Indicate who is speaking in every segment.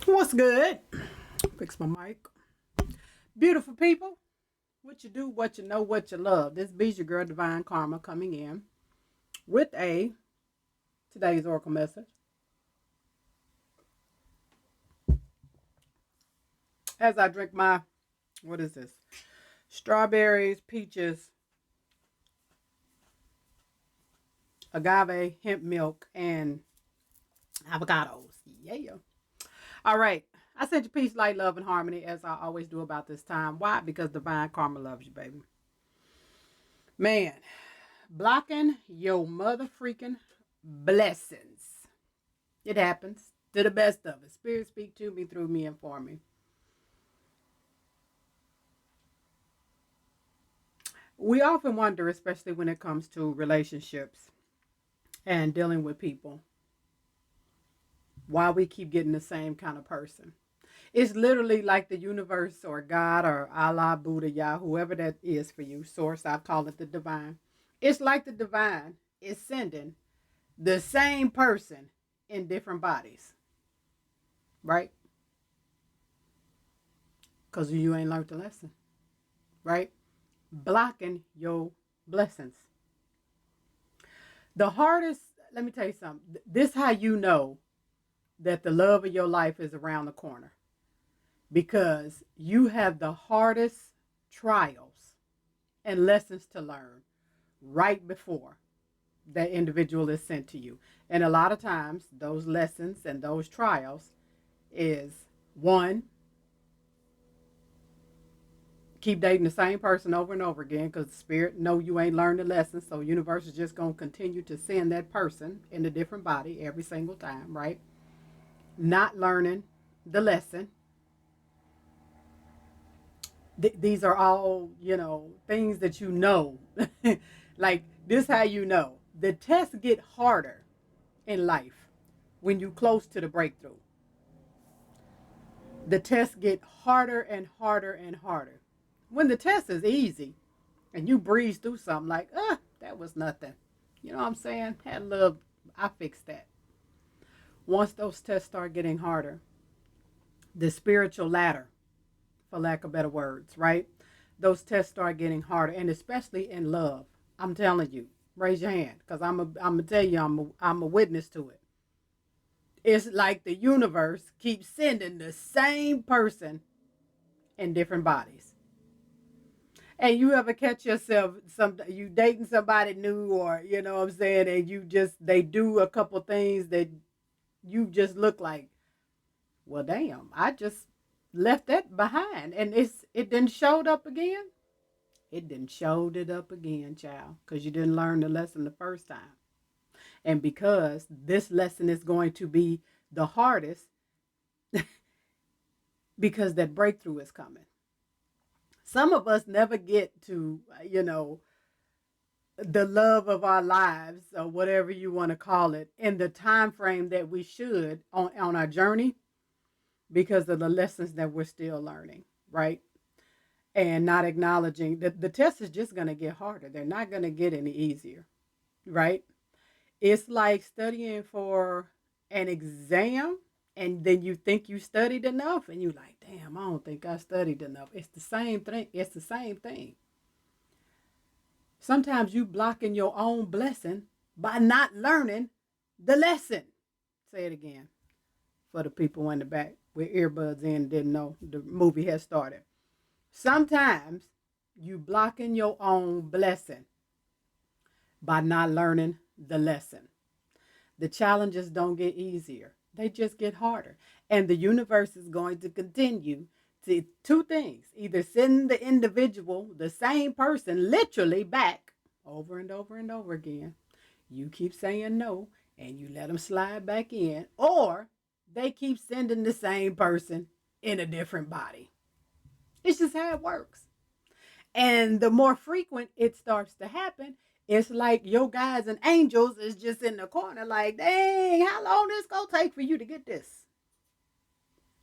Speaker 1: What's good? Fix my mic. Beautiful people, what you do, what you know, what you love. This Be's your girl, Divine Karma, coming in with today's oracle message. As I drink my, what is this? Strawberries, peaches, agave, hemp milk, and avocados. Yeah. All right. I sent you peace, light, love, and harmony as I always do about this time. Why? Because Divine Karma loves you, baby. Man, blocking your mother freaking blessings. It happens to the best of us. Spirit speak to me, through me, and for me. We often wonder, especially when it comes to relationships and dealing with people, why we keep getting the same kind of person. It's literally like the universe or God or Allah, Buddha, Yah, whoever that is for you, source, I call it the divine. It's like the divine is sending the same person in different bodies, right? Because you ain't learned the lesson, right? Blocking your blessings. The hardest, let me tell you something. This how you know that the love of your life is around the corner. Because you have the hardest trials and lessons to learn right before that individual is sent to you. And a lot of times those lessons and those trials is one, keep dating the same person over and over again because the spirit know you ain't learned the lesson, so universe is just going to continue to send that person in a different body every single time, right? Not learning the lesson. These are all, things that you know. Like this how you know the tests get harder in life when you close to the breakthrough. The tests get harder and harder and harder. When the test is easy and you breeze through something like, that was nothing. You know what I'm saying? Had love, I fixed that. Once those tests start getting harder, the spiritual ladder, for lack of better words, right? Those tests start getting harder, and especially in love. I'm telling you, raise your hand, because I'm gonna tell you, I'm a witness to it. It's like the universe keeps sending the same person in different bodies. And you ever catch yourself you dating somebody new, or you know what I'm saying, and they do a couple things that you just look like, well, damn, I just left that behind, and it didn't showed up again. It didn't showed it up again, child, because you didn't learn the lesson the first time, and because this lesson is going to be the hardest, because that breakthrough is coming. Some of us never get to, the love of our lives, or whatever you want to call it, in the time frame that we should on our journey, because of the lessons that we're still learning, right? And not acknowledging that the test is just going to get harder. They're not going to get any easier, right? It's like studying for an exam, and then you think you studied enough, and you're like, damn, I don't think I studied enough. It's the same thing. It's the same thing. Sometimes you blocking your own blessing by not learning the lesson. Say it again for the people in the back with earbuds in, didn't know the movie had started. Sometimes you blocking your own blessing by not learning the lesson. The challenges don't get easier. They just get harder. And the universe is going to continue to two things. Either send the individual, the same person, literally back over and over and over again. You keep saying no and you let them slide back in, or they keep sending the same person in a different body. It's just how it works. And the more frequent it starts to happen, it's like your guys and angels is just in the corner like, dang, how long this gonna take for you to get this?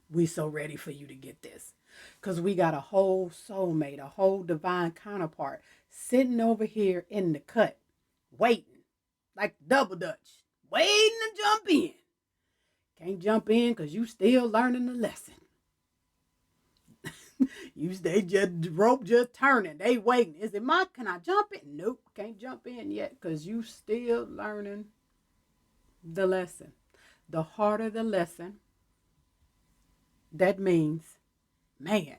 Speaker 1: We so ready for you to get this. Because we got a whole soulmate, a whole divine counterpart sitting over here in the cut, waiting, like double dutch, waiting to jump in. Can't jump in because you still learning the lesson. They just rope just turning. They waiting. Is it my? Can I jump in? Nope, can't jump in yet because you still learning the lesson. The harder the lesson, that means, man,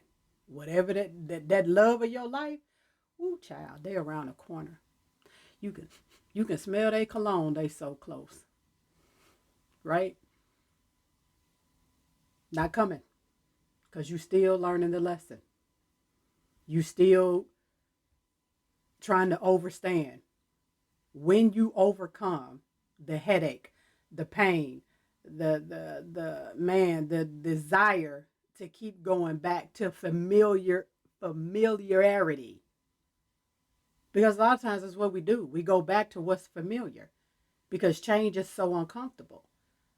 Speaker 1: whatever that love of your life, ooh, child, they around the corner. You can smell their cologne. They so close, right? Not coming, because you still learning the lesson. You still trying to overstand. When you overcome the headache, the pain, the desire to keep going back to familiarity. Because a lot of times that's what we do. We go back to what's familiar because change is so uncomfortable.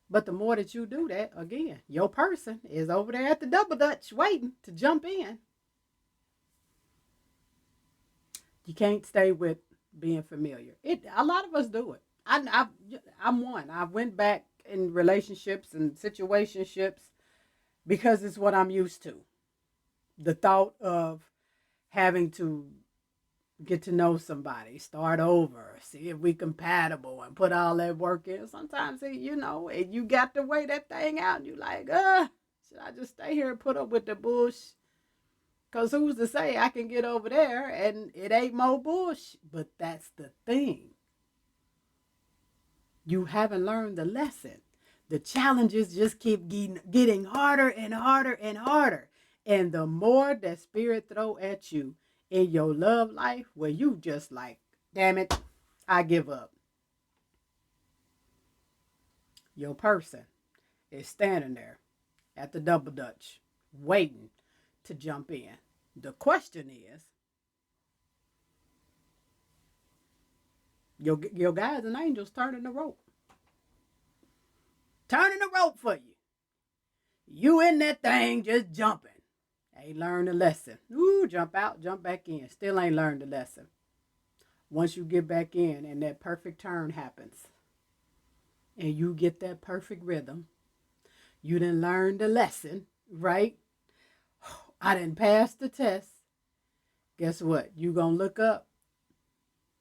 Speaker 1: But the more that you do that, again, your person is over there at the double dutch waiting to jump in. You can't stay with being familiar. A lot of us do it. I'm one. I went back in relationships and situationships because it's what I'm used to. The thought of having to get to know somebody, start over, see if we compatible, and put all that work in. Sometimes, you got to weigh that thing out, and you like, should I just stay here and put up with the bullshit? Because who's to say I can get over there and it ain't more bullshit? But that's the thing. You haven't learned the lesson. The challenges just keep getting harder and harder and harder. And the more that spirit throw at you in your love life, where you just like, damn it, I give up. Your person is standing there at the double dutch, waiting to jump in. The question is, your guides and angels turning the rope. Turning the rope for you. You in that thing just jumping. Ain't learned the lesson. Ooh, jump out, jump back in. Still ain't learned the lesson. Once you get back in and that perfect turn happens and you get that perfect rhythm, you done learned the lesson, right? I done passed the test. Guess what? You gonna look up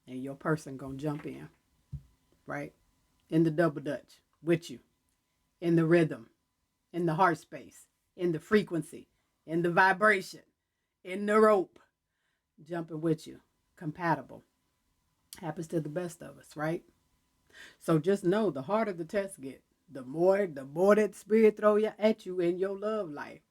Speaker 1: and your person gonna jump in, right? In the double dutch with you, in the rhythm, in the heart space, in the frequency, in the vibration, in the rope, jumping with you, compatible. Happens to the best of us, right? So just know, the harder the test get, the more that spirit throw at you in your love life.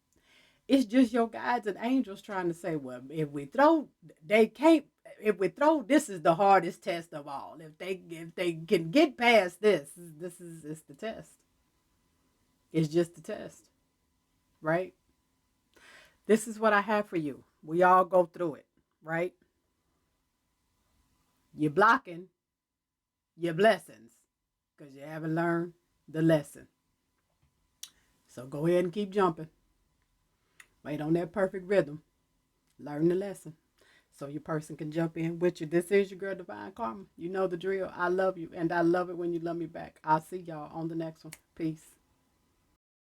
Speaker 1: It's just your guides and angels trying to say, well, if we throw, this is the hardest test of all. If they can get past this is it's the test. It's just the test, right? This is what I have for you. We all go through it, right? You're blocking your blessings because you haven't learned the lesson. So go ahead and keep jumping. Wait on that perfect rhythm. Learn the lesson so your person can jump in with you. This is your girl, Divine Karma. You know the drill. I love you, and I love it when you love me back. I'll see y'all on the next one. Peace.